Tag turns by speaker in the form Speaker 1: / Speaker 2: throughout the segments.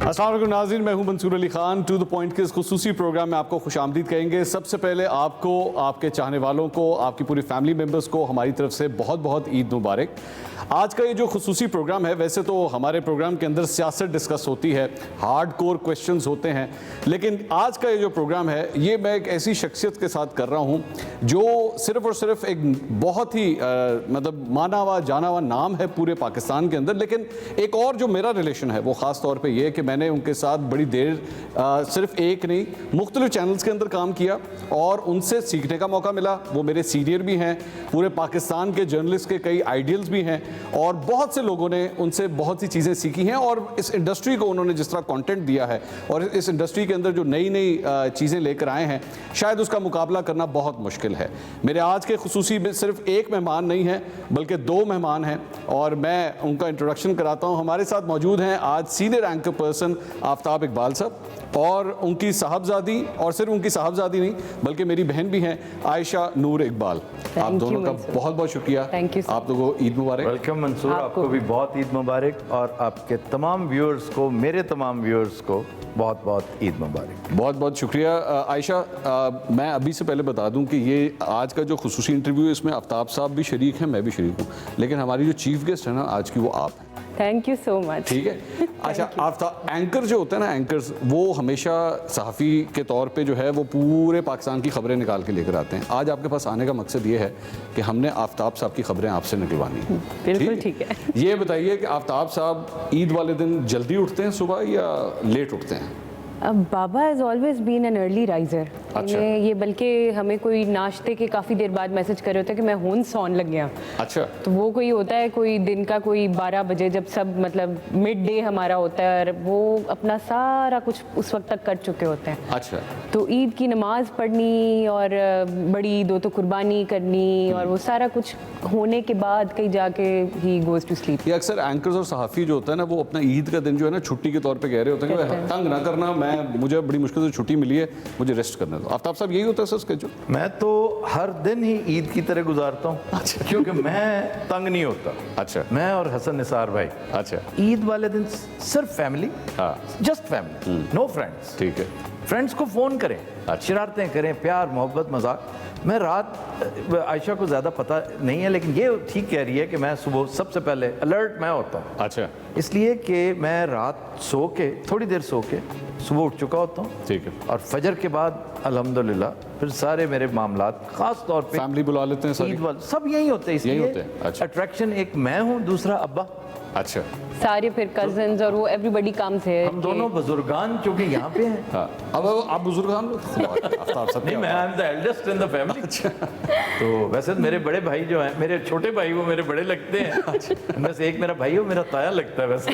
Speaker 1: السلام علیکم ناظرین، میں ہوں منصور Ali Khan. To the point کے اس خصوصی پروگرام میں آپ کو خوش آمدید کہیں گے۔ سب سے پہلے آپ کو، آپ کے چاہنے والوں کو، آپ کی پوری فیملی ممبرز کو ہماری طرف سے بہت بہت عید مبارک۔ آج کا یہ جو خصوصی پروگرام ہے، ویسے تو ہمارے پروگرام کے اندر سیاست ڈسکس ہوتی ہے، ہارڈ کور کویشچنز ہوتے ہیں، لیکن آج کا یہ جو پروگرام ہے یہ میں ایک ایسی شخصیت کے ساتھ کر رہا ہوں جو صرف اور صرف ایک بہت ہی مطلب مانا ہوا جانا ہوا نام ہے پورے پاکستان کے اندر، لیکن ایک اور جو میرا ریلیشن ہے وہ خاص طور پہ یہ کہ میں نے ان کے ساتھ بڑی دیر صرف ایک نہیں مختلف چینلز کے اندر کام کیا اور ان سے سیکھنے کا موقع ملا۔ وہ میرے سینئر بھی ہیں، پورے پاکستان کے جرنلسٹ کے کئی آئیڈیلز بھی ہیں اور بہت سے لوگوں نے ان سے بہت سی چیزیں سیکھی ہیں، اور اس انڈسٹری کو انہوں نے جس طرح کانٹینٹ دیا ہے اور اس انڈسٹری کے اندر جو نئی نئی چیزیں لے کر آئے ہیں، شاید اس کا مقابلہ کرنا بہت مشکل ہے۔ میرے آج کے خصوصی میں صرف ایک مہمان نہیں ہے بلکہ دو مہمان ہیں، اور میں ان کا انٹروڈکشن کراتا ہوں۔ ہمارے ساتھ موجود ہیں آج سینئر اینکر پرسن آفتاب اقبال صاحب، اور ان کی صاحبزادی، اور صرف ان کی صاحبزادی نہیں بلکہ میری بہن بھی ہیں، عائشہ نور اقبال۔ آپ دونوں کا بہت بہت شکریہ۔ آپ لوگوں کو عید مبارک۔
Speaker 2: ویلکم منصور، آپ کو بھی بہت عید مبارک، اور آپ کے تمام ویورز کو، میرے تمام ویورز کو بہت بہت عید مبارک۔
Speaker 1: بہت بہت شکریہ۔ عائشہ، میں ابھی سے پہلے بتا دوں کہ یہ آج کا جو خصوصی انٹرویو ہے اس میں آفتاب صاحب بھی شریک ہیں، میں بھی شریک ہوں، لیکن ہماری جو چیف گیسٹ ہے نا آج کی وہ آپ ہیں۔
Speaker 3: تھینک یو سو مچ۔
Speaker 1: ٹھیک ہے۔ اچھا آفتاب، اینکر جو ہوتا ہے نا، اینکرز وہ ہمیشہ صحافی کے طور پہ جو ہے وہ پورے پاکستان کی خبریں نکال کے لے کر آتے ہیں۔ آج آپ کے پاس آنے کا مقصد یہ ہے کہ ہم نے آفتاب صاحب کی خبریں آپ سے نکلوانی ہیں۔
Speaker 3: بالکل ٹھیک ہے۔
Speaker 1: یہ بتائیے کہ آفتاب صاحب عید والے دن جلدی اٹھتے ہیں صبح یا لیٹ اٹھتے ہیں؟
Speaker 3: بابا has always been an early Riser. یہ بلکہ ہمیں کوئی ناشتے کے کافی دیر بعد میسج کر رہے ہوتے ہیں کہ میں ہون سون لگ گیا۔
Speaker 1: اچھا،
Speaker 3: تو وہ کوئی ہوتا ہے کوئی دن کا کوئی 12 بجے جب سب مطلب مڈ ڈے ہمارا ہوتا ہے، اور وہ اپنا سارا کچھ اس وقت تک کر چکے ہوتے ہیں۔
Speaker 1: اچھا،
Speaker 3: تو عید کی نماز پڑھنی اور بڑی عید ہو تو قربانی کرنی اور وہ سارا کچھ ہونے کے بعد کہیں جا کے ہی گوز ٹو سلیپ۔
Speaker 1: یہ اکثر اینکرز اور صحافی جو ہوتا ہے نا وہ اپنا عید کا دن جو ہے نا چھٹی کے طور پہ کہہ رہے ہوتے ہیں کہ تنگ نہ کرنا، مجھے بڑی مشکل سے چھٹی ملی ہے، مجھے ریسٹ کرنے دو۔ آفتاب صاحب یہی ہوتا ہے سر اسکیجول؟
Speaker 2: میں تو ہر دن ہی عید کی طرح گزارتا ہوں کیونکہ میں تنگ نہیں ہوتا۔
Speaker 1: اچھا،
Speaker 2: میں اور حسن نثار بھائی
Speaker 1: اچھا،
Speaker 2: عید والے دن صرف فیملی،
Speaker 1: ہاں،
Speaker 2: جسٹ فیملی، نو فرینڈس۔
Speaker 1: ٹھیک ہے،
Speaker 2: فرینڈس کو فون کریں، شرارتیں کریں، پیار محبت مذاق۔ میں رات، عائشہ کو زیادہ پتہ نہیں ہے لیکن یہ ٹھیک کہہ رہی ہے کہ میں صبح سب سے پہلے الرٹ میں ہوتا ہوں۔
Speaker 1: اچھا،
Speaker 2: اس لیے کہ میں رات سو کے تھوڑی دیر سو کے صبح اٹھ چکا ہوتا ہوں،
Speaker 1: ٹھیک ہے،
Speaker 2: اور فجر کے بعد الحمدللہ پھر سارے میرے معاملات، خاص طور پہ
Speaker 1: فیملی بلا لیتے ہیں ساری؟
Speaker 2: عید والے سب یہی ہوتے ہیں، اس
Speaker 1: یہی
Speaker 2: لیے
Speaker 1: ہوتے ہیں۔ اچھا،
Speaker 2: اٹریکشن ایک میں ہوں، دوسرا ابا،
Speaker 1: اچھا،
Speaker 3: سارے پھر کزنز اور وہ ایوری بڈی کامز ہے۔
Speaker 2: ہم دونوں بزرگان چونکہ یہاں پہ ہیں۔
Speaker 1: ہاں، اب آپ بزرگان آفتاب صاحب
Speaker 2: نہیں، میں I am the eldest in the family. تو ویسے میرے بڑے بھائی جو ہیں، میرے چھوٹے بھائی وہ میرے بڑے لگتے ہیں، ان میں سے ایک میرا بھائی وہ میرا تایا لگتا ہے ویسے۔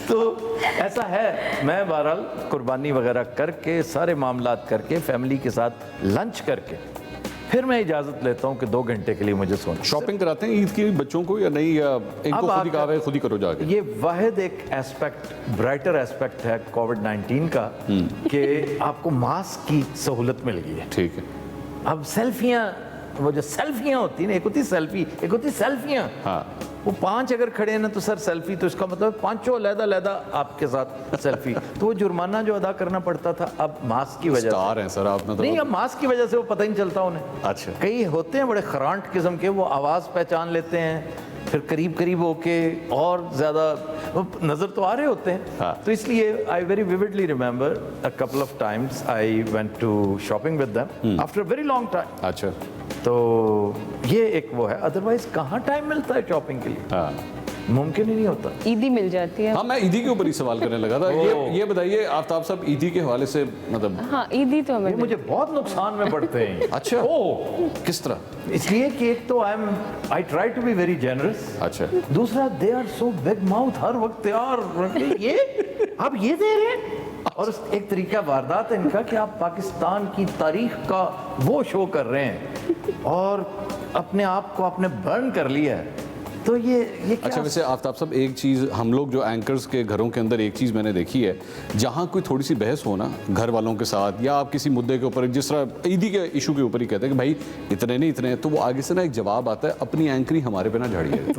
Speaker 2: تو ایسا ہے، میں بہرحال قربانی وغیرہ کر کے سارے معاملات کر کے فیملی کے ساتھ لنچ کر کے پھر میں اجازت لیتا ہوں کہ 2 گھنٹے کے لیے مجھے سونا۔
Speaker 1: شاپنگ کراتے ہیں عید کی بچوں کو یا نہیں، یا ان کو خود ہی کہا ہے خود ہی کرو جا کے؟
Speaker 2: یہ واحد ایک ایسپیکٹ، برائٹر ایسپیکٹ ہے کووڈ-19 کا کہ آپ کو ماسک کی سہولت مل گئی ہے۔
Speaker 1: ٹھیک ہے،
Speaker 2: اب سیلفیاں، وہ جو سیلفیاں ہوتی ہیں نا، ایک ہوتی سیلفی، ایک ہوتی سیلفیاں۔
Speaker 1: ہاں،
Speaker 2: وہ 5 اگر کھڑے ہیں نا تو سر سیلفی، تو اس کا مطلب 5 علیحدہ آپ کے ساتھ سیلفی۔ تو وہ جرمانہ جو ادا کرنا پڑتا تھا اب ماسک کی وجہ سے،
Speaker 1: اسٹار ہیں سر آپ،
Speaker 2: نہیں اب ماسک کی وجہ سے وہ پتہ ہی نہیں چلتا انہیں۔
Speaker 1: اچھا،
Speaker 2: کئی ہوتے ہیں بڑے خرانٹ قسم کے، وہ آواز پہچان لیتے ہیں، پھر قریب ہو کے اور زیادہ نظر تو آ رہے ہوتے ہیں۔ تو اس لیے I very vividly remember a couple of times I went to shopping with them after a very long time۔
Speaker 1: اچھا،
Speaker 2: تو یہ ایک وہ ہے، ادروائز کہاں ٹائم ملتا ہے شاپنگ کے لیے،
Speaker 1: ہاں،
Speaker 2: ممکن ہی نہیں ہوتا۔
Speaker 3: عیدی مل جاتی ہے۔
Speaker 1: ہاں، میں عیدی کے اوپر ہی سوال کرنے لگا تھا۔ یہ بتائیے آفتاب صاحب عیدی کے حوالے سے مطلب؟
Speaker 3: ہاں، عیدی تو ہمیں
Speaker 2: مجھے بہت نقصان میں پڑتے ہیں۔
Speaker 1: اچھا، کس طرح؟
Speaker 2: اس لیے کہ ایک تو I try to be very generous،
Speaker 1: اچھا،
Speaker 2: دوسرا they are so big mouth، ہر وقت تیار، یہ آپ یہ دے رہے ہیں۔ اور ایک طریقہ واردات ہے ان کا کہ آپ پاکستان کی تاریخ کا وہ شو کر رہے ہیں اور اپنے آپ کو آپ نے برن کر لیا ہے تو یہ
Speaker 1: اچھا
Speaker 2: کیا
Speaker 1: ویسے آفتاب صاحب ایک چیز ہم لوگ جو اینکرز کے گھروں کے اندر ایک چیز میں نے دیکھی ہے جہاں کوئی تھوڑی سی بحث ہو نا گھر والوں کے ساتھ یا آپ کسی مدعے کے اوپر جس طرح عیدی کے ایشو کے اوپر ہی کہتے ہیں کہ بھائی اتنے نہیں اتنے تو وہ آگے سے نا ایک جواب آتا ہے اپنی اینکری ہمارے پہ نہ جھاڑیے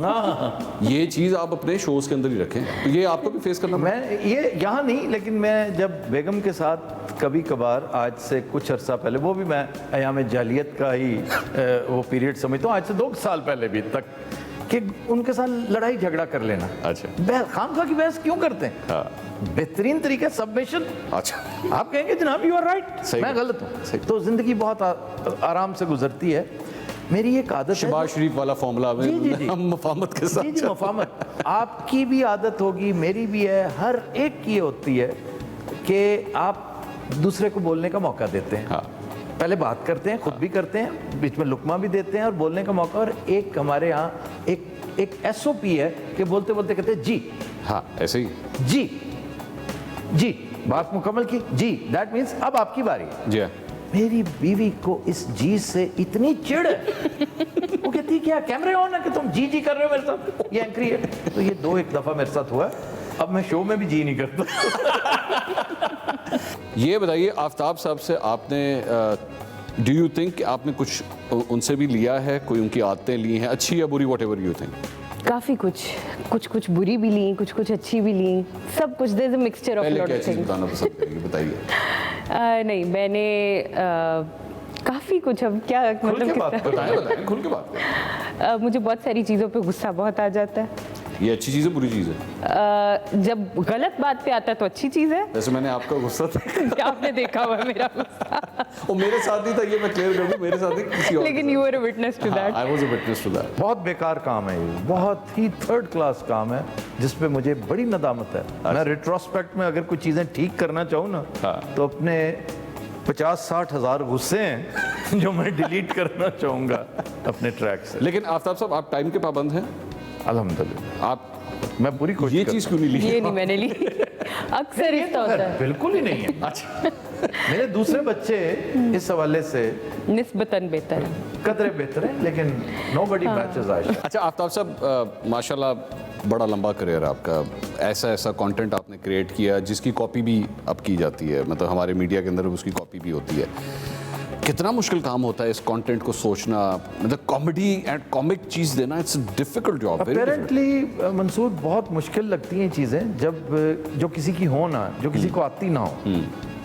Speaker 1: یہ چیز آپ اپنے شوز کے اندر ہی رکھیں تو یہ آپ کو بھی فیس کرنا
Speaker 2: میں یہ یہاں نہیں لیکن میں جب بیگم کے ساتھ کبھی کبھار آج سے کچھ عرصہ پہلے وہ بھی میں ایام جاہلیت کا ہی وہ پیریڈ سمجھتا ہوں آج سے 2 سال پہلے بھی تک کہ ان کے ساتھ لڑائی جھگڑا کر لینا
Speaker 1: اچھا
Speaker 2: خام خواہ کی بحث کیوں کرتے ہیں بہترین طریقہ سبمیشن
Speaker 1: اچھا
Speaker 2: آپ کہیں گے جناب یو آر رائٹ میں غلط ہوں تو زندگی بہت آرام سے گزرتی ہے میری ایک عادت ہے
Speaker 1: شہباز شریف والا فارمولا ہم مفاہمت کے ساتھ
Speaker 2: جی مفاہمت آپ کی بھی عادت ہوگی میری بھی ہے ہر ایک کی ہوتی ہے کہ آپ دوسرے کو بولنے کا موقع دیتے ہیں پہلے بات کرتے ہیں خود بھی کرتے ہیں بیچ میں لقمہ بھی دیتے ہیں اور بولنے کا موقع اور ایک ہمارے ہاں ایک ایس او پی ہے کہ بولتے بولتے کہتے ہیں جی
Speaker 1: ہاں ایسے ہی
Speaker 2: جی بات مکمل کی جی دیٹ مینس اب آپ کی باری ہے
Speaker 1: جی
Speaker 2: میری بیوی کو اس جی سے اتنی چڑ ہے وہ کہتی کیا کیمرے آن ہے کہ تم جی کر رہے ہو میرے ساتھ یہ اینکری ہے تو یہ 2 دفعہ میرے ساتھ ہوا ہے اب میں شو میں بھی جی نہیں کرتا
Speaker 1: یہ بتائیے آفتاب صاحب سے آپ نے ڈو یو تھنک کہ آپ نے کچھ ان سے بھی لیا ہے کوئی ان کی عادتیں لی ہیں اچھی یا بری واٹ ایور یو تھنک
Speaker 3: کافی کچھ بری بھی لیں کچھ اچھی بھی لیں سب کچھ دیر از اے مکسچر آف
Speaker 1: پہلے
Speaker 3: لاٹ
Speaker 1: کیا
Speaker 3: آف
Speaker 1: چیز
Speaker 3: تھنگس
Speaker 1: بتانا پسند کریں گے بتائیے
Speaker 3: نہیں میں نے کافی کچھ اب کیا مطلب
Speaker 1: بتائیں کھل کے بات کریں
Speaker 3: مجھے بہت ساری چیزوں پہ غصہ بہت آ جاتا ہے
Speaker 1: یہ اچھی چیز ہے بری چیز ہے
Speaker 3: جب غلط بات پہ آتا ہے تو اچھی چیز ہے
Speaker 1: ویسے میں نے آپ کا غصہ
Speaker 3: کیا آپ نے دیکھا ہوا ہے میرا غصہ
Speaker 1: وہ میرے ساتھ نہیں تھا یہ میں کلیئر کر دوں میرے ساتھ نہیں کسی اور
Speaker 3: لیکن you are a witness to that
Speaker 1: I was a witness to that
Speaker 2: بہت بیکار کام ہے یہ بہت ہی 3rd کلاس کام ہے جس پہ مجھے بڑی ندامت ہے میں ریٹروسپیکٹ میں اگر کوئی چیزیں ٹھیک کرنا چاہوں نا تو اپنے 50-60 ہزار غصے ہیں جو میں ڈیلیٹ کرنا چاہوں گا اپنے ٹریک سے
Speaker 1: لیکن آفتاب صاحب آپ ٹائم کے پابند ہیں
Speaker 2: الحمدللہ
Speaker 1: آپ
Speaker 2: میں پوری کوشش
Speaker 1: یہ چیز کیوں نہیں لی
Speaker 3: یہ نہیں میں نے لی اکثر اس طرح ہوتا ہے
Speaker 2: بالکل ہی نہیں ہے
Speaker 1: اچھا
Speaker 2: میرے دوسرے بچے اس حوالے سے
Speaker 3: نسبتاً بہتر ہے
Speaker 2: قدرے بہتر ہیں لیکن نو بڈی میچز عائشہ
Speaker 1: اچھا آفتاب صاحب ماشاءاللہ بڑا لمبا کریئر آپ کا ایسا کانٹینٹ آپ نے کریٹ کیا جس کی کاپی بھی اب کی جاتی ہے مطلب ہمارے میڈیا کے اندر اس کی کاپی بھی ہوتی ہے کتنا مشکل کام ہوتا ہے اس کانٹینٹ کو سوچنا مطلب کامیڈی اینڈ کامک چیز دینا it's a difficult job
Speaker 2: apparently Mansoor بہت مشکل لگتی ہیں چیزیں جب جو کسی کی ہو نہ جو کسی کو آتی نہ ہو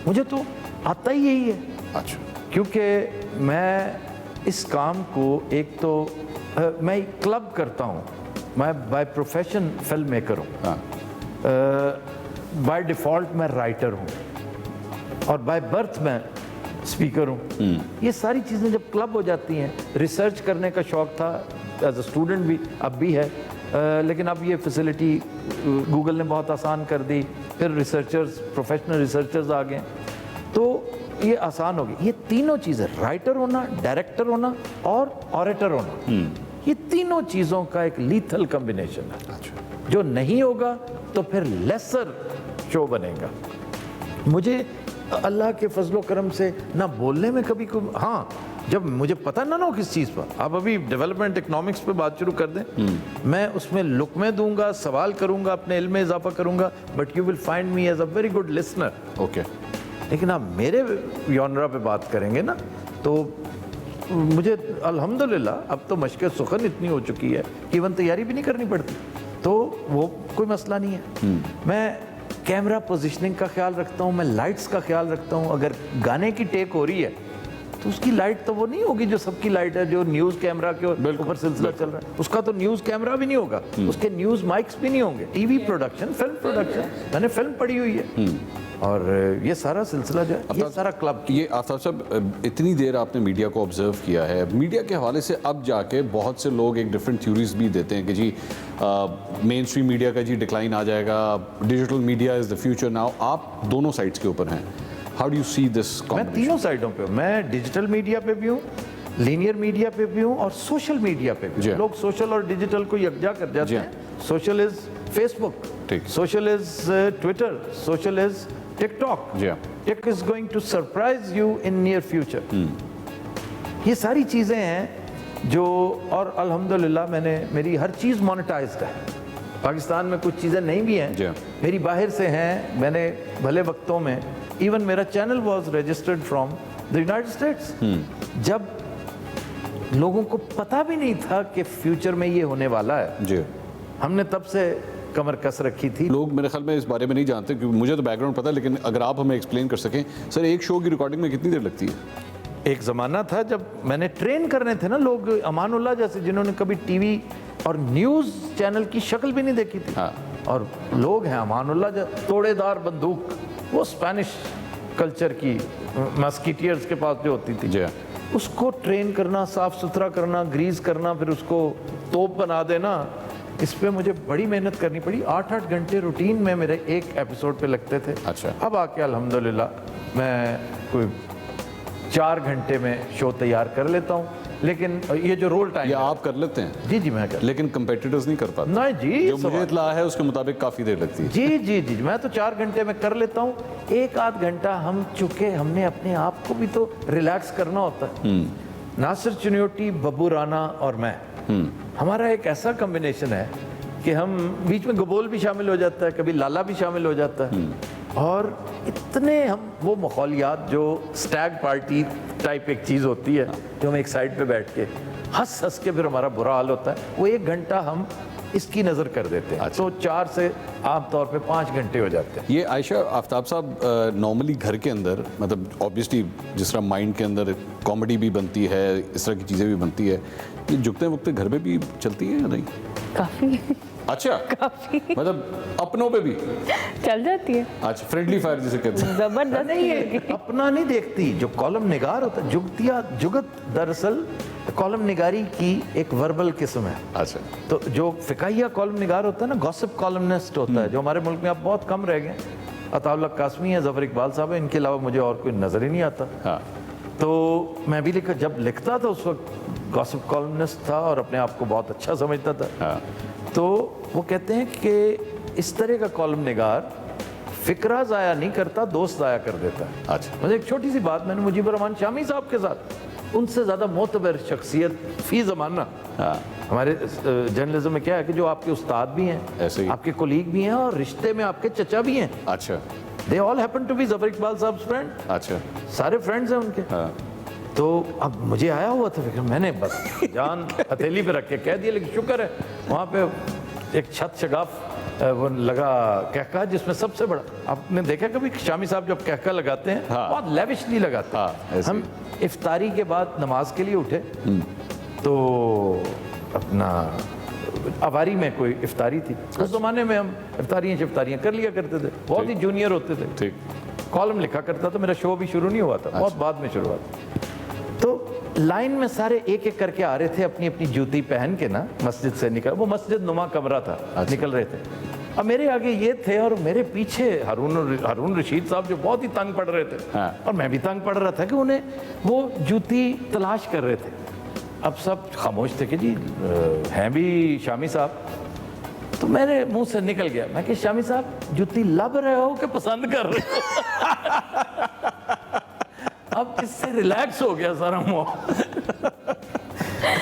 Speaker 2: مجھے تو آتا ہی یہی ہے
Speaker 1: اچھا
Speaker 2: کیونکہ میں اس کام کو ایک تو میں کلب کرتا ہوں میں بائی پروفیشن فلم میکر ہوں بائی ڈیفالٹ میں رائٹر ہوں اور بائی برتھ میں اسپیکر ہوں یہ ساری چیزیں جب کلب ہو جاتی ہیں ریسرچ کرنے کا شوق تھا ایز اے اسٹوڈنٹ بھی اب بھی ہے لیکن اب یہ فیسلٹی گوگل نے بہت آسان کر دی پھر ریسرچرز پروفیشنل ریسرچرز آ گئے تو یہ آسان ہو گئی یہ تینوں چیزیں رائٹر ہونا ڈائریکٹر ہونا اور آریٹر ہونا یہ تینوں چیزوں کا ایک لیتھل کمبینیشن ہے جو نہیں ہوگا تو پھر لیسر شو بنے گا مجھے اللہ کے فضل و کرم سے نہ بولنے میں کبھی ہاں جب مجھے پتہ نہ ہو کس چیز پر آپ ابھی ڈیولپمنٹ اکنامکس پہ بات شروع کر دیں میں اس میں لقمے دوں گا سوال کروں گا اپنے علم میں اضافہ کروں گا but you will find me as a very good listener
Speaker 1: okay
Speaker 2: لیکن آپ میرے یونرا پہ بات کریں گے نا تو مجھے الحمدللہ اب تو مشق سخن اتنی ہو چکی ہے کہ ایون تیاری بھی نہیں کرنی پڑتی تو وہ کوئی مسئلہ نہیں ہے میں کیمرہ پوزیشننگ کا خیال رکھتا ہوں میں لائٹس کا خیال رکھتا ہوں اگر گانے کی ٹیک ہو رہی ہے تو اس کی لائٹ تو وہ نہیں ہوگی جو سب کی لائٹ ہے جو نیوز کیمرہ کے اوپر سلسلہ چل رہا ہے اس کا تو نیوز کیمرہ بھی نہیں ہوگا اس کے نیوز مائکس بھی نہیں ہوں گے T V production film production میں نے فلم پڑھی ہوئی ہے اور یہ سارا سلسلہ جو ہے یہ سارا کلب
Speaker 1: یہ آفتاب صاحب اتنی دیر آپ نے میڈیا کو آبزرو کیا ہے میڈیا کے حوالے سے اب جا کے بہت سے لوگ ایک ڈفرینٹ تھیوریز بھی دیتے ہیں کہ جی مین اسٹریم میڈیا کا جی ڈکلائن آ جائے گا digital media is the future now آپ دونوں سائڈس کے اوپر ہیں how do you see this
Speaker 2: میں تینوں سائڈوں پہ ہوں میں ڈیجیٹل میڈیا پہ بھی ہوں لینئر میڈیا پہ بھی ہوں اور سوشل میڈیا پہ بھی لوگ سوشل اور ڈیجیٹل کو یکجا کر جاتے ہیں social is Facebook social is Twitter social is TikTok tick is going to surprise you in near future یہ ساری چیزیں ہیں جو اور الحمدللہ میں نے میری ہر چیز مونیٹائزڈ ہے. پاکستان میں کچھ چیزیں نہیں بھی ہیں میری باہر سے ہیں. میں نے بھلے وقتوں میں ایون میرا channel was registered from the United States, جب لوگوں کو پتہ بھی نہیں تھا کہ فیوچر میں یہ ہونے والا ہے.
Speaker 1: جی,
Speaker 2: ہم نے تب سے کمر کس رکھی تھی.
Speaker 1: لوگ میرے خیال میں اس بارے میں نہیں جانتے, کیونکہ مجھے تو بیک گراؤنڈ پتہ ہے, لیکن اگر آپ ہمیں ایکسپلین کر سکیں سر, ایک شو کی ریکارڈنگ میں کتنی دیر لگتی ہے؟
Speaker 2: ایک زمانہ تھا جب میں نے ٹرین کرنے تھے نا لوگ, امان اللہ جیسے جنہوں نے کبھی ٹی وی اور نیوز چینل کی شکل بھی نہیں دیکھی تھی, اور لوگ ہیں امان اللہ توڑے دار بندوق, وہ اسپینش کلچر کی مسکیٹیئرز کے پاس جو ہوتی تھی,
Speaker 1: جی,
Speaker 2: اس کو ٹرین کرنا, صاف ستھرا کرنا, گریز کرنا, پھر اس کو توپ بنا دینا, اس پہ مجھے بڑی محنت کرنی پڑی. 8 گھنٹے روٹین میں میرے ایک ایپیسوڈ پہ لگتے تھے.
Speaker 1: اچھا.
Speaker 2: اب آ کے الحمدللہ میں کوئی 4 گھنٹے میں شو تیار کر لیتا ہوں. لیکن یہ جو رول ٹائم
Speaker 1: یہ آپ کر لیتے ہیں؟
Speaker 2: جی جی میں کر,
Speaker 1: لیکن کمپیٹیٹرز نہیں کر پاتے.
Speaker 2: نہیں جی,
Speaker 1: جو مجھے اطلاع ہے اس کے مطابق کافی دیر لگتی ہے.
Speaker 2: جی جی جی میں تو 4 گھنٹے میں کر لیتا ہوں. 1-8 گھنٹہ ہم چونکہ ہم نے اپنے آپ کو بھی تو ریلیکس کرنا ہوتا ہے. ناصر چنیوٹی, ببو رانا اور میں, ہمارا ایک ایسا کمبینیشن ہے کہ ہم بیچ میں گبول بھی شامل ہو جاتا ہے, کبھی لالا بھی شامل ہو جاتا ہے, اور اتنے ہم وہ ماحولیات جو سٹیگ پارٹی ٹائپ ایک چیز ہوتی ہے جو ہم ایک سائڈ پہ بیٹھ کے ہنس کے پھر ہمارا برا حال ہوتا ہے, وہ 1 گھنٹہ ہم اس کی نظر کر دیتے ہیں. تو 4 سے عام طور پہ 5 گھنٹے ہو جاتے ہیں.
Speaker 1: یہ عائشہ آفتاب صاحب, نارملی گھر کے اندر مطلب آبویسلی جس طرح مائنڈ کے اندر کامیڈی بھی بنتی ہے, اس طرح کی چیزیں بھی بنتی ہے, یہ جھکتے وقتے گھر میں بھی چلتی ہے یا نہیں؟
Speaker 3: کافی.
Speaker 1: اچھا,
Speaker 3: کافی
Speaker 1: مطلب اپنوں پہ بھی
Speaker 3: چل جاتی ہے.
Speaker 1: اچھا, فرینڈلی فائر جسے کہتے ہیں.
Speaker 3: زبردست.
Speaker 2: نہیں, اپنا نہیں دیکھتی. جو کالم نگار ہوتا ہے, جگت دراصل کالم نگاری کی ایک وربل قسم ہے.
Speaker 1: اچھا,
Speaker 2: تو جو فقاہیہ کالم نگار ہوتا ہے نا, گوسپ کالمنسٹ ہوتا ہے, جو ہمارے ملک میں اب بہت کم رہ گئے. عطا اللہ قاسمی ہے, ظفر اقبال صاحب ہیں, ان کے علاوہ مجھے اور کوئی نظر ہی نہیں آتا.
Speaker 1: ہاں,
Speaker 2: تو میں بھی جب لکھتا تھا اس وقت گوسپ کالمنسٹ تھا اور اپنے آپ کو بہت اچھا سمجھتا تھا.
Speaker 1: ہاں,
Speaker 2: تو وہ کہتے ہیں کہ اس طرح کا کالم نگار فکرہ ضائع نہیں کرتا, دوست ضائع کر دیتا ہے.
Speaker 1: اچھا,
Speaker 2: مجھے ایک چھوٹی سی بات, میں نے مجیب الرحمان شامی صاحب کے ساتھ, ان سے زیادہ معتبر شخصیت فی زمانہ ہمارے جرنلزم میں کیا ہے کہ جو آپ کے استاد بھی ہیں,
Speaker 1: ایسے ہی
Speaker 2: آپ کے کولیگ بھی ہیں, اور رشتے میں آپ کے چچا بھی ہیں.
Speaker 1: اچھا,
Speaker 2: they all happen to be ظفر اقبال صاحب فرینڈ.
Speaker 1: اچھا,
Speaker 2: سارے فرینڈز ہیں ان کے.
Speaker 1: ہاں,
Speaker 2: تو اب مجھے آیا ہوا تھا فکر, میں نے بس جان ہتھیلی پہ رکھ کے کہہ دیا. لیکن شکر ہے وہاں پہ ایک چھت شگاف وہ لگا کہکا, جس میں سب سے بڑا, آپ نے دیکھا کبھی شامی صاحب جب کہکا لگاتے ہیں بہت لیوشلی لگاتے ہیں. ہم افطاری کے بعد نماز کے لیے اٹھے, تو اپنا اواری میں کوئی افطاری تھی. اس زمانے میں ہم افطاریاں کر لیا کرتے تھے, بہت ہی جونیئر ہوتے تھے.
Speaker 1: ٹھیک,
Speaker 2: کالم لکھا کرتا تھا. میرا شو بھی شروع نہیں ہوا تھا, بہت بعد میں شروع ہوا تھا. تو لائن میں سارے ایک ایک کر کے آ رہے تھے, اپنی اپنی جوتی پہن کے نا, مسجد سے نکل, وہ مسجد نما کمرہ تھا, نکل رہے تھے. اب میرے آگے یہ تھے اور میرے پیچھے ہارون رشید صاحب جو بہت ہی تنگ پڑ رہے تھے, اور میں بھی تنگ پڑ رہا تھا کہ انہیں وہ جوتی تلاش کر رہے تھے. اب سب خاموش تھے کہ جی ہیں بھی شامی صاحب. تو میرے منہ سے نکل گیا, میں کہ شامی صاحب جوتی لب رہے ہو کہ پسند کر رہے ہو؟ اب اس سے ریلیکس ہو گیا سارا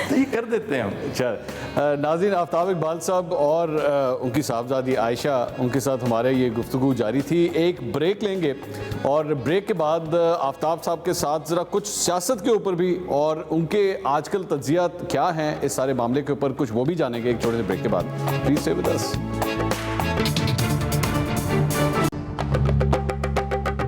Speaker 2: تو یہ کر دیتے ہیں ہم.
Speaker 1: اچھا, ناظرین, آفتاب اقبال صاحب اور ان کی صاحبزادی عائشہ, ان کے ساتھ ہمارے یہ گفتگو جاری تھی. ایک بریک لیں گے, اور بریک کے بعد آفتاب صاحب کے ساتھ ذرا کچھ سیاست کے اوپر بھی, اور ان کے آج کل تجزیات کیا ہیں اس سارے معاملے کے اوپر, کچھ وہ بھی جانیں گے ایک چھوٹے سے بریک کے بعد. Please stay with us.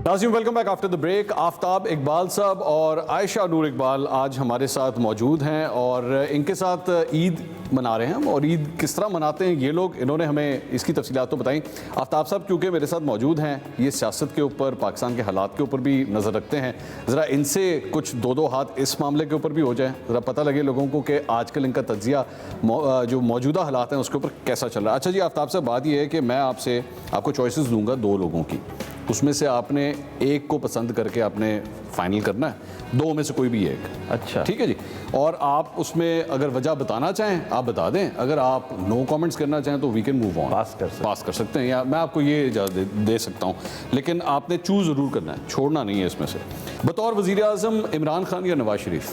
Speaker 1: ناظرین, welcome back after the break. Aftab Iqbal sahab اور عائشہ نور اقبال آج ہمارے ساتھ موجود ہیں, اور ان کے ساتھ عید منا رہے ہیں ہم. اور عید کس طرح مناتے ہیں یہ لوگ, انہوں نے ہمیں اس کی تفصیلات تو بتائیں. آفتاب صاحب کیونکہ میرے ساتھ موجود ہیں, یہ سیاست کے اوپر, پاکستان کے حالات کے اوپر بھی نظر رکھتے ہیں. ذرا ان سے کچھ دو ہاتھ اس معاملے کے اوپر بھی ہو جائیں, ذرا پتہ لگے لوگوں کو کہ آج کل ان کا تجزیہ جو موجودہ حالات ہیں اس کے اوپر کیسا چل رہا ہے. اچھا جی, آفتاب صاحب, بات یہ ہے کہ میں آپ کو چوائسز دوں گا 2 لوگوں کی, اس میں سے آپ نے ایک کو پسند کر کے آپ نے فائنل کرنا ہے, 2 میں سے کوئی بھی ایک.
Speaker 2: اچھا,
Speaker 1: ٹھیک ہے جی. اور آپ اس میں اگر وجہ بتانا چاہیں آپ بتا دیں, اگر آپ نو کامنٹس کرنا چاہیں تو وی کین موو آن, پاس کر سکتے ہیں, یا میں آپ کو یہ اجازت دے سکتا ہوں. لیکن آپ نے چوز ضرور کرنا ہے, چھوڑنا نہیں ہے اس میں سے. بطور وزیر اعظم عمران خان یا Nawaz Sharif?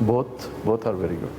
Speaker 2: both are very good,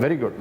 Speaker 2: very good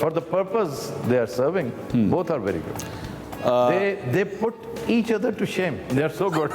Speaker 2: for the purpose they are serving. Both are very good. They put each other to shame. They are so good.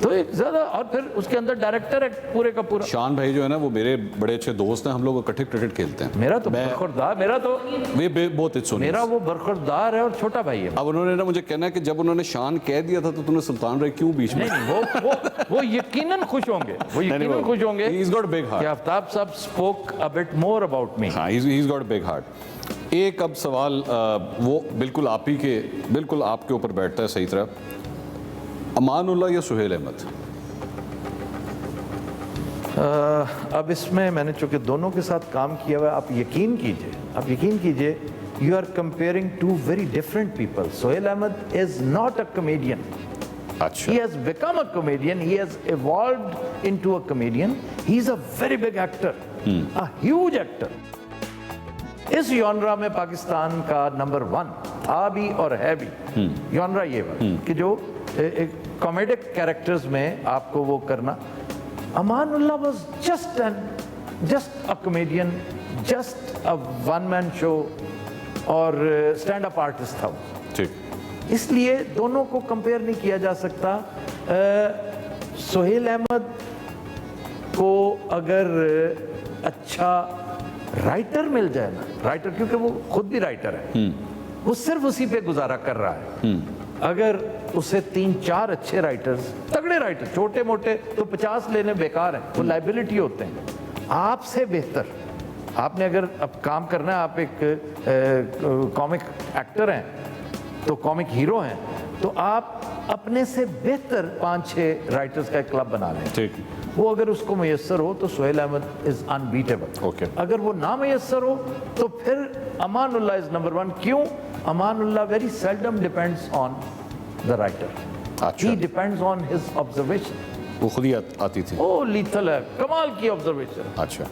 Speaker 2: تو ایک زیادہ, اور پھر اس کے اندر ڈائریکٹر ہے پورے کا پورا.
Speaker 1: شان بھائی جو ہے نا وہ میرے بڑے اچھے دوست ہیں, ہم لوگ اکٹھے کرکٹ کھیلتے ہیں.
Speaker 2: میرا تو برخوردار,
Speaker 1: بہت اچھا.
Speaker 2: میرا وہ برخوردار ہے اور چھوٹا بھائی ہے.
Speaker 1: اب انہوں نے نا مجھے کہنا ہے کہ جب انہوں نے شان کہہ دیا تھا تو تم نے سلطان رائے کیوں بیچ میں؟
Speaker 2: نہیں, وہ یقیناً خوش ہوں گے, وہ یقیناً خوش ہوں گے
Speaker 1: He's got a big heart.
Speaker 2: کہ آفتاب صاحب spoke a bit more about me.
Speaker 1: ہاں, he's got a big heart. ایک اب سوال وہ بالکل آپ ہی کے, بالکل آپ کے اوپر بیٹھتا ہے صحیح طرح. امان اللہ یا سہیل احمد؟
Speaker 2: اب اس میں نے چونکہ دونوں کے ساتھ کام کیا ہوا ہے, آپ یقین کیجئے you are comparing two very different people. Sohail Ahmed is not a comedian.
Speaker 1: اچھا.
Speaker 2: He has become a comedian. He has evolved into a comedian. He's a very big actor, a huge actor. اس ژانرا میں پاکستان کا number 1 تھا بھی اور ہے بھی. ژانرا یہ ہے کہ جو کامیڈک کیریکٹرز میں آپ کو وہ کرنا. Amanullah was just a comedian, just a one man show اور اسٹینڈ اپ آرٹسٹ تھا وہ.
Speaker 1: ٹھیک.
Speaker 2: اس لیے دونوں کو کمپیئر نہیں کیا جا سکتا. سہیل احمد کو اگر اچھا رائٹر مل جائے نا, رائٹر کیونکہ وہ خود بھی رائٹر ہے, وہ صرف اسی پہ گزارا کر رہا ہے. اگر اسے 3-4 اچھے رائٹرز, تگڑے رائٹر, چھوٹے موٹے تو 50 لینے بیکار ہیں, وہ لائبلٹی ہوتے ہیں. آپ سے بہتر, آپ نے اگر اب کام کرنا ہے, آپ ایک کامک ایکٹر ہیں تو کامک ہیرو ہیں, تو آپ اپنے سے بہتر 5-6 رائٹرز کا ایک کلب بنا لیں.
Speaker 1: ٹھیک.
Speaker 2: وہ اگر اس کو میسر ہو تو سہیل احمد از انبیٹیبل.
Speaker 1: اوکے.
Speaker 2: اگر وہ نہ میسر ہو تو پھر امان اللہ از نمبر 1. کیوں؟ Amanullah very seldom depends on the writer.
Speaker 1: اچھا.
Speaker 2: ہی ڈیپینڈس آن ہز آبزرویشن.
Speaker 1: وہ خود ہی آتی تھی.
Speaker 2: وہ لیتھل ہے, کمال کی آبزرویشن.
Speaker 1: اچھا.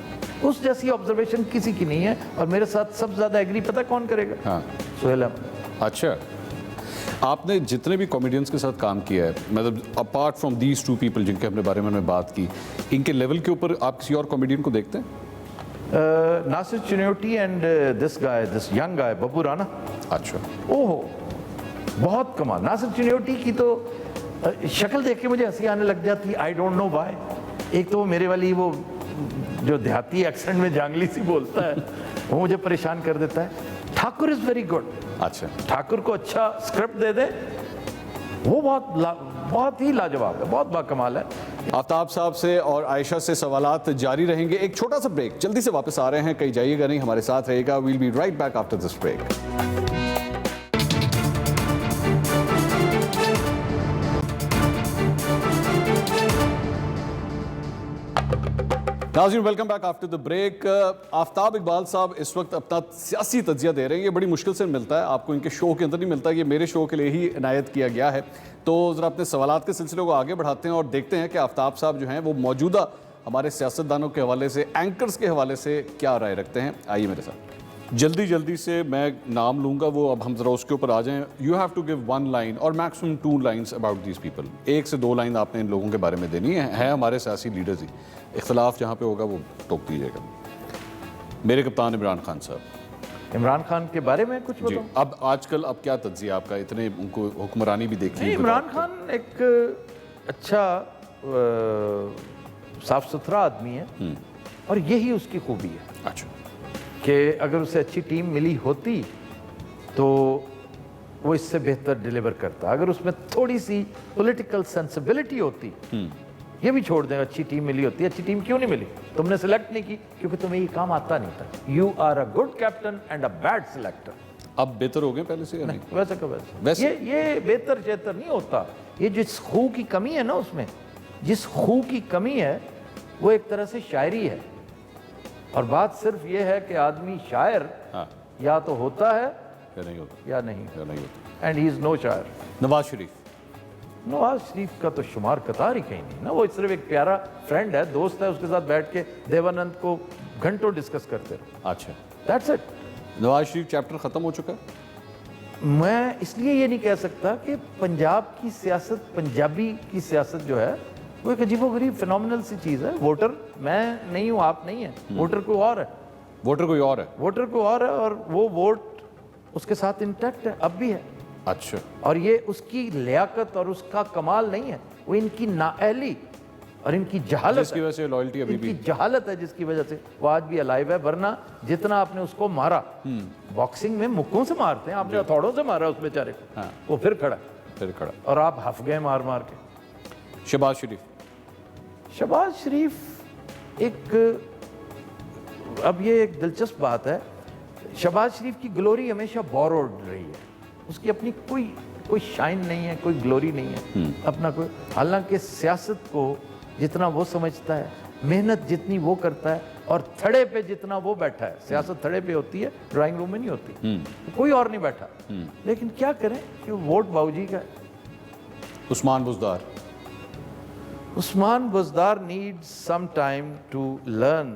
Speaker 2: اس جیسی آبزرویشن کسی کی نہیں ہے. اور میرے ساتھ سب سے زیادہ ایگری پتہ کون کرے گا؟
Speaker 1: ہاں,
Speaker 2: سہیل احمد.
Speaker 1: اچھا. آپ نے جتنے بھی کامیڈینس کے ساتھ کام کیا ہے, مطلب اپارٹ فرام دیز 2 پیپل جن کے ہم نے بارے میں بات کی, ان کے لیول کے اوپر آپ کسی اور کامیڈین کو دیکھتے ہیں؟
Speaker 2: ناصر چنیوٹی اینڈ دس ینگ گائے ببو رانا.
Speaker 1: اچھا.
Speaker 2: اوہ بہت کمال. ناصر چنیوٹی کی تو شکل دیکھ کے مجھے ہنسی آنے لگ جاتی. I don't know why. ایک تو وہ میرے والی وہ جو دیہاتی ایکسنٹ میں جانگلی سی بولتا ہے, وہ مجھے پریشان کر دیتا ہے. Thakur is very good.
Speaker 1: اچھا.
Speaker 2: ٹھاکر کو اچھا اسکرپٹ دے دے, وہ بہت ہی لاجواب ہے, بہت باکمال ہے.
Speaker 1: آفتاب صاحب سے اور عائشہ سے سوالات جاری رہیں گے. ایک چھوٹا سا بریک, جلدی سے واپس آ رہے ہیں, کہیں جائیے گا نہیں, ہمارے ساتھ رہے گا. We'll be right back after this break. ناظرین welcome back after the break. Aftab Iqbal sahab اس وقت اپنا سیاسی تجزیہ دے رہے ہیں. یہ بڑی مشکل سے ملتا ہے آپ کو, ان کے شو کے اندر نہیں ملتا, یہ میرے شو کے لیے ہی عنایت کیا گیا ہے. تو ذرا اپنے سوالات کے سلسلے کو آگے بڑھاتے ہیں اور دیکھتے ہیں کہ آفتاب صاحب جو ہیں وہ موجودہ ہمارے سیاستدانوں کے حوالے سے, اینکرز کے حوالے سے کیا رائے رکھتے ہیں. آئیے میرے ساتھ. جلدی سے میں نام لوں گا, وہ اب ہم ذرا اس کے اوپر آ جائیں. You have to give 1 line اور maximum 2 lines about these people. 1 سے 2 لائن آپ نے ان لوگوں کے بارے میں دینی ہے ہمارے سیاسی لیڈرز ہی. اختلاف جہاں پہ ہوگا وہ ٹوک دیجیے گا. میرے کپتان عمران خان صاحب.
Speaker 2: عمران خان کے بارے میں کچھ بتاؤں؟
Speaker 1: اب آج کل اب کیا تجزیہ آپ کا, اتنے ان کو حکمرانی بھی دیکھی.
Speaker 2: عمران خان ایک اچھا صاف ستھرا آدمی ہے اور یہی اس کی خوبی ہے.
Speaker 1: اچھا.
Speaker 2: کہ اگر اسے اچھی ٹیم ملی ہوتی تو وہ اس سے بہتر ڈیلیور کرتا. اگر اس میں تھوڑی سی پولیٹیکل سینسبلٹی ہوتی, یہ بھی چھوڑ دیں, اچھی ٹیم ملی ہوتی. اچھی ٹیم کیوں نہیں ملی؟ تم نے سلیکٹ نہیں کی کیونکہ تمہیں یہ کام آتا نہیں تھا. You are a good captain and a bad selector.
Speaker 1: اب بہتر ہو گئے پہلے سے؟ نہیں
Speaker 2: ویسے کا ویسے. یہ بہتر شہتر نہیں ہوتا. یہ جس خو کی کمی ہے نا, اس میں جس خو کی کمی ہے وہ ایک طرح سے شاعری ہے. اور بات صرف یہ ہے کہ آدمی شاعر یا تو ہوتا ہے یا نہیں ہوتا. اینڈ ہی از نو شاعر.
Speaker 1: نواز شریف.
Speaker 2: نواز شریف کا تو شمار قطار ہی کہیں نہیں نا. وہ صرف ایک پیارا فرینڈ ہے, دوست ہے, اس کے ساتھ بیٹھ کے دیوانند کو گھنٹوں ڈسکس کرتے رہو.
Speaker 1: اچھا.
Speaker 2: That's it.
Speaker 1: Nawaz Sharif chapter ختم ہو چکا ہے.
Speaker 2: میں اس لیے یہ نہیں کہہ سکتا کہ پنجاب کی سیاست, پنجابی کی سیاست جو ہے وہ ایک عجیب و غریب فینومینل سی چیز ہے. ووٹر میں نہیں ہوں, آپ نہیں ہیں, ووٹر کوئی اور ہے.
Speaker 1: ووٹر کوئی اور ہے.
Speaker 2: ووٹر کوئی اور ہے اور وہ ووٹ اس کے ساتھ انٹیکٹ ہے, اب بھی ہے.
Speaker 1: اچھا.
Speaker 2: اور یہ اس کی لیاقت اور اس کا کمال نہیں ہے, وہ ان کی نااہلی اور ان کی جہالت
Speaker 1: جس کی وجہ سے لائلٹی ابھی
Speaker 2: ان
Speaker 1: بھی
Speaker 2: کی جہالت ہے جس کی وجہ سے وہ آج بھی الائیو ہے. ورنہ جتنا آپ نے اس کو مارا, باکسنگ میں مکوں سے مارتے ہیں, آپ نے ہتھوڑوں سے مارا اس بیچارے کو, وہ پھر کھڑا
Speaker 1: پھر کھڑا.
Speaker 2: اور آپ ہف گئے مار مار کے.
Speaker 1: شہباز شریف,
Speaker 2: شہباز شریف ایک, اب یہ ایک دلچسپ بات ہے, شہباز شریف کی گلوری ہمیشہ بوروڈ رہی ہے, اس کی اپنی کوئی شائن نہیں ہے, کوئی گلوری نہیں ہے اپنا کوئی. حالانکہ سیاست کو جتنا وہ سمجھتا ہے, محنت جتنی وہ کرتا ہے, اور تھڑے پہ جتنا وہ بیٹھا ہے, سیاست تھڑے پہ ہوتی ہے, ڈرائنگ روم میں نہیں ہوتی, کوئی اور نہیں بیٹھا. لیکن کیا کریں کہ ووٹ باؤجی کا ہے.
Speaker 1: Usman Buzdar,
Speaker 2: Usman Buzdar needs some time to learn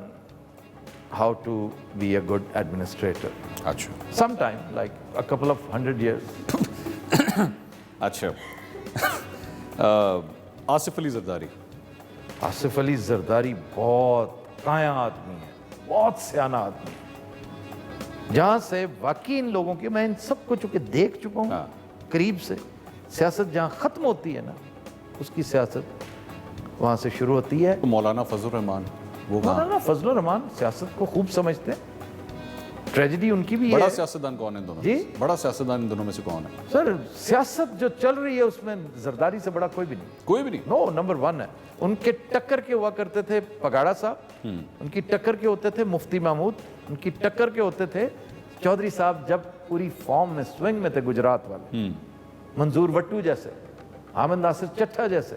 Speaker 2: how to be a good administrator.
Speaker 1: اچھا
Speaker 2: Some time, like a couple of 100 years.
Speaker 1: اچھا. آصف علی زرداری,
Speaker 2: آصف علی زرداری بہت قائم آدمی ہے, بہت سیانہ آدمی ہے. جہاں سے واقعی ان لوگوں کی, میں ان سب کو چونکہ دیکھ چکا ہوں قریب سے, سیاست جہاں ختم ہوتی ہے نا, اس کی سیاست وہاں سے شروع ہوتی ہے.
Speaker 1: مولانا فضل الرحمان, وہ
Speaker 2: مولانا فضل الرحمان سیاست کو خوب سمجھتے ہیں. ٹریجڈی ان کی بھی
Speaker 1: بڑا
Speaker 2: ہے.
Speaker 1: سیاستدان کون ہے ان دونوں
Speaker 2: جی؟
Speaker 1: میں؟ بڑا سیاستدان ان دونوں میں سے کون ہے؟
Speaker 2: سر سیاست جو چل رہی ہے اس میں زرداری سے بڑا کوئی بھی نہیں.
Speaker 1: کوئی بھی نہیں.
Speaker 2: نو, نمبر 1 ہے. ان کے ٹکر کے ہوا کرتے تھے پگاڑا صاحب, ان کی ٹکر کے ہوتے تھے مفتی محمود, ان کی ٹکر کے ہوتے تھے چودھری صاحب جب پوری فارم میں سوئنگ میں تھے, گجرات والے, منظور وٹو جیسے, حامد ناصر چٹھا جیسے,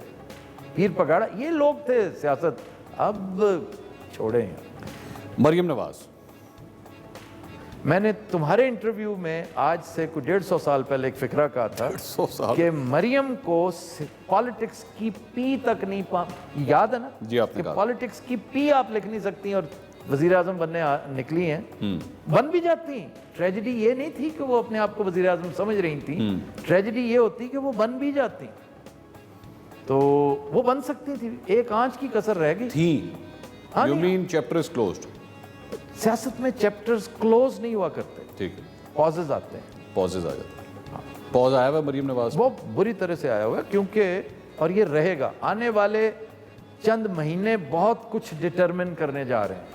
Speaker 2: پیر پگاڑا, یہ لوگ تھے سیاست. اب چھوڑے ہیں.
Speaker 1: مریم نواز,
Speaker 2: میں نے تمہارے انٹرویو میں آج سے کوئی 150 سال پہلے ایک فکرہ کہا تھا
Speaker 1: 150 سال
Speaker 2: کہ مریم کو پالیٹکس کی پی تک نہیں یاد ہے نا,
Speaker 1: جی آپ نے
Speaker 2: کہ
Speaker 1: کہا
Speaker 2: پالیٹکس کی پی آپ لکھ نہیں سکتی اور وزیر اعظم بننے نکلی ہیں, بن بھی جاتی ہیں. ٹریجڈی یہ نہیں تھی کہ وہ اپنے آپ کو وزیر اعظم سمجھ رہی تھیں, ٹریجڈی یہ ہوتی کہ وہ بن بھی جاتی. تو وہ بن سکتی تھی, ایک آنچ کی کسر رہ گئی
Speaker 1: تھی.
Speaker 2: ہاں
Speaker 1: یو
Speaker 2: نہیں.
Speaker 1: مین چیپٹر از کلوزڈ.
Speaker 2: سیاست میں چیپٹرز کلوز نہیں ہوا کرتے,
Speaker 1: ٹھیک ہے,
Speaker 2: پازز آتے ہیں.
Speaker 1: پازز آ جاتے ہیں. پاز آیا ہوا ہے مریم نواز,
Speaker 2: وہ بری طرح سے آیا ہوا ہے, کیونکہ اور یہ رہے گا آنے والے چند مہینے بہت کچھ ڈٹرمن کرنے جا رہے ہیں.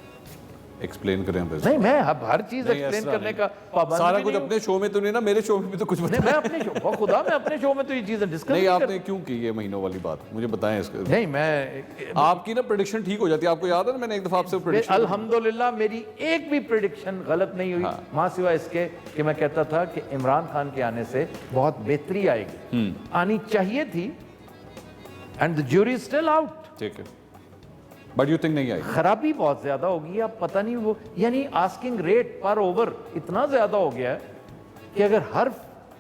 Speaker 1: ایکسپلین کریں.
Speaker 2: نہیں, میں اب ہر چیز ایکسپلین کرنے کا پابند
Speaker 1: سارا
Speaker 2: بھی
Speaker 1: کچھ
Speaker 2: نہیں
Speaker 1: اپنے شو میں تو نہیں نا, میرے شو میں بھی تو کچھ
Speaker 2: ہوں.
Speaker 1: بتائیں.
Speaker 2: میں اپنے شو, خدا میں اپنے شو میں تو یہ چیزیں ڈسکس
Speaker 1: نہیں, آپ نے کیوں کی یہ مہینوں والی بات, مجھے بتائیں اس کا.
Speaker 2: نہیں, میں
Speaker 1: آپ کی نا پریڈکشن ٹھیک ہو جاتی ہے, آپ کو یاد ہے نا میں نے ایک دفعہ آپ سے پریڈکشن,
Speaker 2: الحمدللہ میری ایک بھی پریڈکشن غلط نہیں ہوئی, ماں سوا اس کے کہ میں کہتا تھا کہ عمران خان کے آنے سے بہت بہتری آئے گی, آنی چاہیے تھی, and the jury is still out.
Speaker 1: ٹھیک ہے, بٹ یو تھنک نہیں آئی.
Speaker 2: خرابی بہت زیادہ ہوگی. اب پتہ نہیں وہ, یعنی آسکنگ ریٹ پر اوور اتنا زیادہ ہو گیا ہے کہ اگر ہر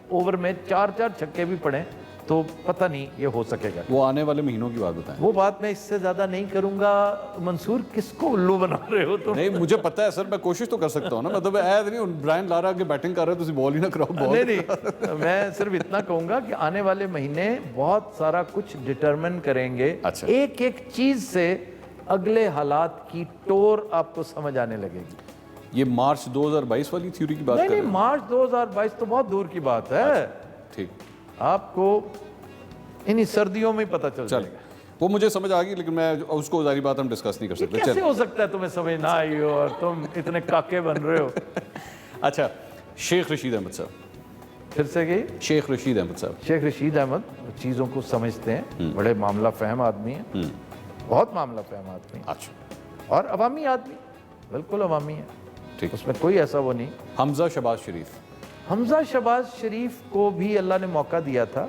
Speaker 2: اوور میں 4 چھکے بھی پڑیں تو پتہ نہیں یہ ہو سکے گا.
Speaker 1: وہ آنے والے مہینوں کی بات بتائیں.
Speaker 2: وہ بات میں اس سے زیادہ نہیں کروں گا. منصور, کس کو الو بنا رہے ہو تم؟
Speaker 1: نہیں, مجھے پتا ہے سر, میں کوشش تو کر سکتا ہوں نا, مطلب ایز نہیں برائن لارا کے بیٹنگ کر رہے تو بال ہی نہ کراؤ. بال
Speaker 2: نہیں, میں صرف اتنا کہوں گا کہ آنے والے مہینے بہت سارا کچھ ڈٹرمن کریں گے.
Speaker 1: اچھا.
Speaker 2: ایک ایک چیز سے اگلے حالات کی ٹور آپ کو سمجھ آنے لگے گی.
Speaker 1: یہ مارچ 2022 والی تھیوری کی بات کر رہے
Speaker 2: نہیں, مارچ 2022 تو بہت دور کی بات ہے.
Speaker 1: ٹھیک,
Speaker 2: آپ کو انہی سردیوں میں پتہ چل جائے گا.
Speaker 1: وہ مجھے سمجھ آ گئی, لیکن میں اس کو ظاہری بات ہم ڈسکس نہیں کر سکتے.
Speaker 2: کیسے ہو سکتا ہے تمہیں سمجھ نہ آئی ہو اور تم اتنے کاکے بن رہے ہو.
Speaker 1: اچھا, شیخ رشید احمد صاحب,
Speaker 2: پھر سے گئی.
Speaker 1: شیخ رشید احمد صاحب,
Speaker 2: شیخ رشید احمد چیزوں کو سمجھتے ہیں, بڑے معاملہ فہم آدمی ہیں, بہت معاملہ فہم آدمی ہیں,
Speaker 1: اچھا,
Speaker 2: اور عوامی آدمی, بالکل عوامی ہے,
Speaker 1: ٹھیک.
Speaker 2: اس میں کوئی ایسا وہ نہیں.
Speaker 1: حمزہ شہباز شریف,
Speaker 2: حمزہ شہباز شریف کو بھی اللہ نے موقع دیا تھا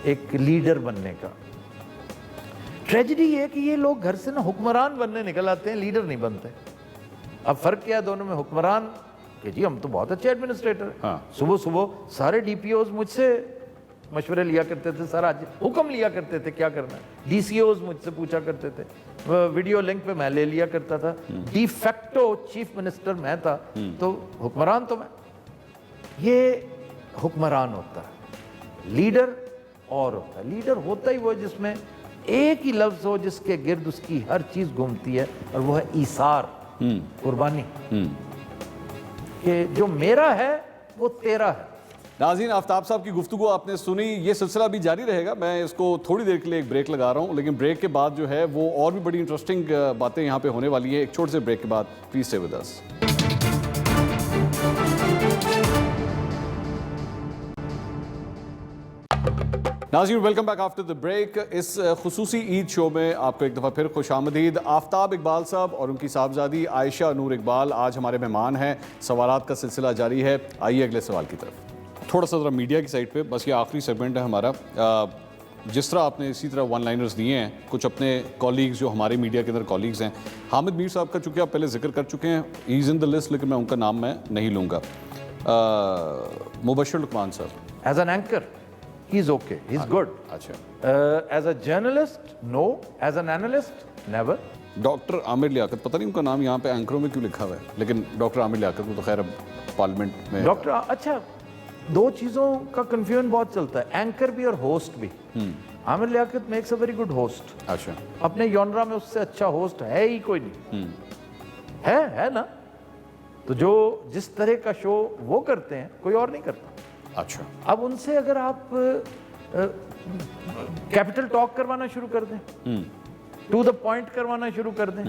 Speaker 2: ایک لیڈر بننے کا. ٹریجڈی یہ ہے کہ یہ لوگ گھر سے نا حکمران بننے نکل آتے ہیں, لیڈر نہیں بنتے. اب فرق کیا ہے دونوں میں؟ حکمران کہ جی ہم تو بہت اچھے ایڈمنسٹریٹر ہیں, صبح صبح سارے ڈی پی اوز مجھ سے مشورے لیا کرتے تھے, سارا حکم لیا کرتے تھے کیا کرنا ہے. ڈی سی اوز مجھ سے پوچھا کرتے تھے, ویڈیو لنک پہ میں لے لیا کرتا تھا. ڈی فیکٹو چیف منسٹر میں تھا, تو حکمران تو میں. یہ حکمران ہوتا ہے. لیڈر اور ہوتا ہے. لیڈر ہوتا ہی وہ جس میں ایک ہی لفظ ہو جس کے گرد اس کی ہر چیز گھومتی ہے, اور وہ ہے ایثار, قربانی. کہ جو میرا ہے وہ تیرا ہے.
Speaker 1: ناظرین آفتاب صاحب کی گفتگو آپ نے سنی, یہ سلسلہ بھی جاری رہے گا. میں اس کو تھوڑی دیر کے لیے ایک بریک لگا رہا ہوں, لیکن بریک کے بعد جو ہے وہ اور بھی بڑی انٹرسٹنگ باتیں یہاں پہ ہونے والی ہیں. ایک چھوٹے سے بریک کے بعد پلیز اسٹے ود اس. ناظرین welcome back after the break. اس خصوصی عید شو میں آپ کو ایک دفعہ پھر خوش آمدید. آفتاب اقبال صاحب اور ان کی صاحبزادی عائشہ نور اقبال آج ہمارے مہمان ہیں. سوالات کا سلسلہ جاری ہے. آئیے اگلے سوال کی طرف. تھوڑا سا ذرا میڈیا کی سائڈ پہ, بس یہ آخری سیگمنٹ ہے ہمارا. جس طرح آپ نے اسی طرح ون لائنرز دیے ہیں, کچھ اپنے کولیگز جو ہمارے میڈیا کے اندر کولیگز ہیں, حامد میر صاحب کا چونکہ آپ پہلے ذکر کر چکے ہیں, ہی از ان دا لسٹ, لیکن میں ان کا نام میں نہیں لوں گا. Mubashir Luqman sahab
Speaker 2: as an anchor he is okay, he is good.
Speaker 1: اچھا.
Speaker 2: As a journalist no, as an analyst never.
Speaker 1: Doctor Aamir Liaquat, پتہ نہیں ان کا نام یہاں پہ اینکروں میں کیوں لکھا ہوا ہے, لیکن ڈاکٹر عامر لیاقت کو تو خیر اب پارلیمنٹ میں
Speaker 2: ڈاکٹر, اچھا دو چیزوں کا کنفیوژن بہت چلتا ہے, اینکر بھی اور ہوسٹ بھی. Aamir Liaquat makes a very good host.
Speaker 1: اچھا.
Speaker 2: اپنے یونرا میں اس سے اچھا ہوسٹ ہے ہی کوئی نہیں. ہے نا. تو جو جس طرح کا شو وہ کرتے ہیں کوئی اور نہیں کرتا.
Speaker 1: اچھا.
Speaker 2: اب ان سے اگر آپ کیپٹل ٹاک کروانا شروع کر دیں, ٹو دا پوائنٹ کروانا شروع کر دیں,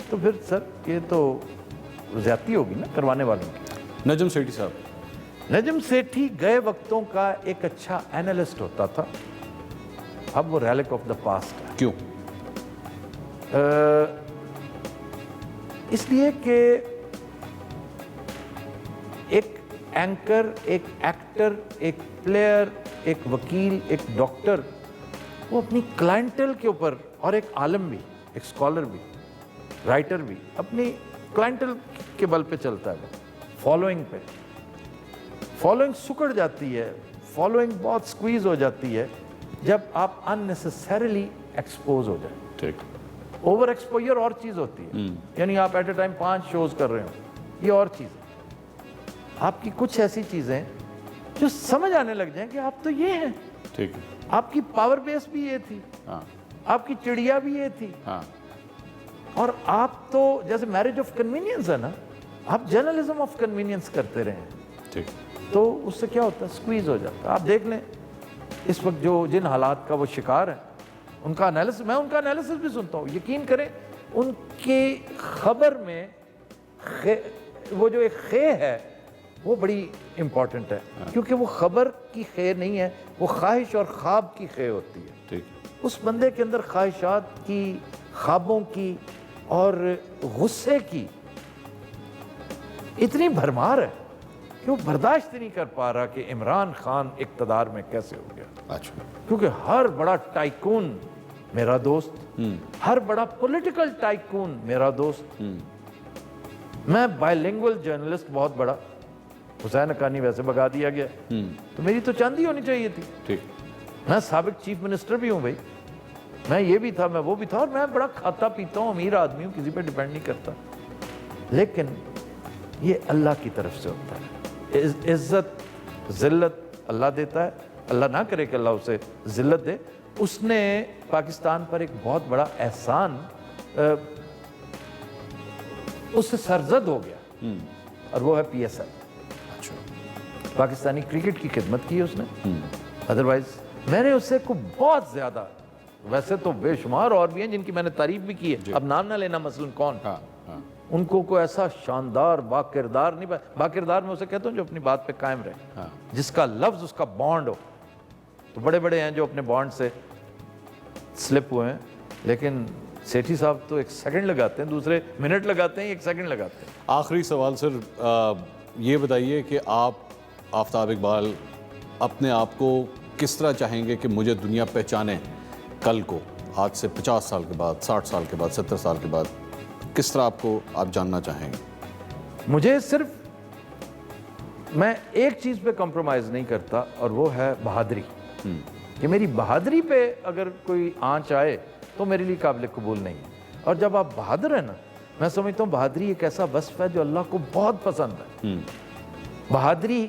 Speaker 2: تو پھر سر یہ تو زیادتی ہوگی نا کروانے والوں کی.
Speaker 1: نجم سیٹھی صاحب.
Speaker 2: نجم سیٹھی گئے وقتوں کا ایک اچھا اینالسٹ ہوتا تھا, اب وہ ریلک آف دا پاسٹ ہے.
Speaker 1: کیوں؟
Speaker 2: اس لیے کہ ایک اینکر, ایک ایکٹر, ایک پلیئر, ایک وکیل, ایک ڈاکٹر, وہ اپنی کلائنٹل کے اوپر, اور ایک عالم بھی, ایک اسکالر بھی, رائٹر بھی, اپنی کلائنٹل کے بل پہ چلتا ہے. وہ فالوئنگ پہ, فالوئنگ سکڑ جاتی ہے, فالوئنگ بہت سکویز ہو جاتی ہے جب آپ اننیسیسریلی ایکسپوز ہو جائیں.
Speaker 1: ٹھیک.
Speaker 2: اوور ایکسپوجر اور چیز ہوتی ہے, یعنی آپ ایٹ اے ٹائم 5 شوز کر رہے ہو, یہ اور چیز ہے. آپ کی کچھ ایسی چیزیں جو سمجھ آنے لگ جائیں کہ آپ تو یہ ہیں.
Speaker 1: ٹھیک ہے.
Speaker 2: آپ کی پاور بیس بھی یہ تھی, آپ کی چڑیا بھی یہ تھی, اور آپ تو جیسے میرج آف کنوینئنس ہے نا, آپ جرنلزم آف کنوینئنس کرتے رہے ہیں.
Speaker 1: ٹھیک.
Speaker 2: تو اس سے کیا ہوتا ہے, سکویز ہو جاتا ہے. آپ دیکھ لیں اس وقت جو جن حالات کا وہ شکار ہیں, ان کا انالیسس, میں ان کا انالیسس بھی سنتا ہوں. یقین کریں ان کی خبر میں وہ جو ایک خے ہے وہ بڑی امپورٹنٹ ہے, کیونکہ وہ خبر کی خے نہیں ہے, وہ خواہش اور خواب کی خے ہوتی ہے.
Speaker 1: ٹھیک.
Speaker 2: اس بندے کے اندر خواہشات کی, خوابوں کی اور غصے کی اتنی بھرمار ہے کہ وہ برداشت نہیں کر پا رہا کہ عمران خان اقتدار میں کیسے ہو گیا.
Speaker 1: اچھا.
Speaker 2: کیونکہ ہر بڑا ٹائکون میرا دوست, ہر بڑا پولیٹیکل ٹائکون میرا دوست. میں بائی لینگویج جرنلسٹ بہت بڑا, حسین حقانی ویسے بگا دیا گیا, تو میری تو چاندی ہونی چاہیے تھی.
Speaker 1: ٹھیک.
Speaker 2: میں سابق چیف منسٹر بھی ہوں بھائی, میں یہ بھی تھا, میں وہ بھی تھا, اور میں بڑا کھاتا پیتا ہوں, امیر آدمی ہوں, کسی پہ ڈیپینڈ نہیں کرتا. لیکن یہ اللہ کی طرف سے ہوتا ہے. عزت ذلت اللہ دیتا ہے, اللہ نہ کرے کہ اللہ اسے ذلت دے. اس نے پاکستان پر ایک بہت بڑا احسان اس سے سرزد ہو گیا, اور وہ ہے P S L. Pakistani cricket کی خدمت کی اس نے. ادروائز میں نے اس سے کو بہت زیادہ, ویسے تو بے شمار اور بھی ہیں جن کی میں نے تعریف بھی کی ہے, اب نام نہ لینا, مثلا کون, ان کو کوئی ایسا شاندار باکردار نہیں, باکردار میں اسے کہتا ہوں جو اپنی بات پہ قائم رہے, جس کا لفظ اس کا بانڈ ہو. تو بڑے بڑے ہیں جو اپنے بانڈ سے سلپ ہوئے ہیں, لیکن سیٹھی صاحب تو 1 سیکنڈ لگاتے ہیں, دوسرے منٹ لگاتے ہیں, 1 سیکنڈ لگاتے ہیں.
Speaker 1: آخری سوال سر, یہ بتائیے کہ آپ آفتاب اقبال اپنے آپ کو کس طرح چاہیں گے کہ مجھے دنیا پہچانے کل کو, آج سے 50 سال کے بعد, 60 سال کے بعد, 70 سال کے بعد, کس طرح آپ جاننا چاہیں گے؟
Speaker 2: مجھے صرف میں ایک چیز پہ کمپرومائز نہیں کرتا, اور وہ ہے بہادری. کہ میری بہادری پہ اگر کوئی آنچ آئے تو میرے لیے قابل قبول نہیں ہے. اور جب آپ بہادر ہیں نا, میں سمجھتا ہوں بہادری ایک ایسا وصف ہے جو اللہ کو بہت پسند ہے. بہادری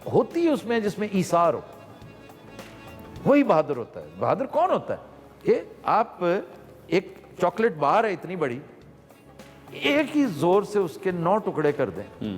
Speaker 2: ہوتی ہے اس میں جس میں ایثار ہو, وہی بہادر ہوتا ہے. بہادر کون ہوتا ہے کہ آپ, ایک چاکلیٹ بار ہے اتنی بڑی, ایک ہی زور سے اس کے 9 ٹکڑے کر دیں.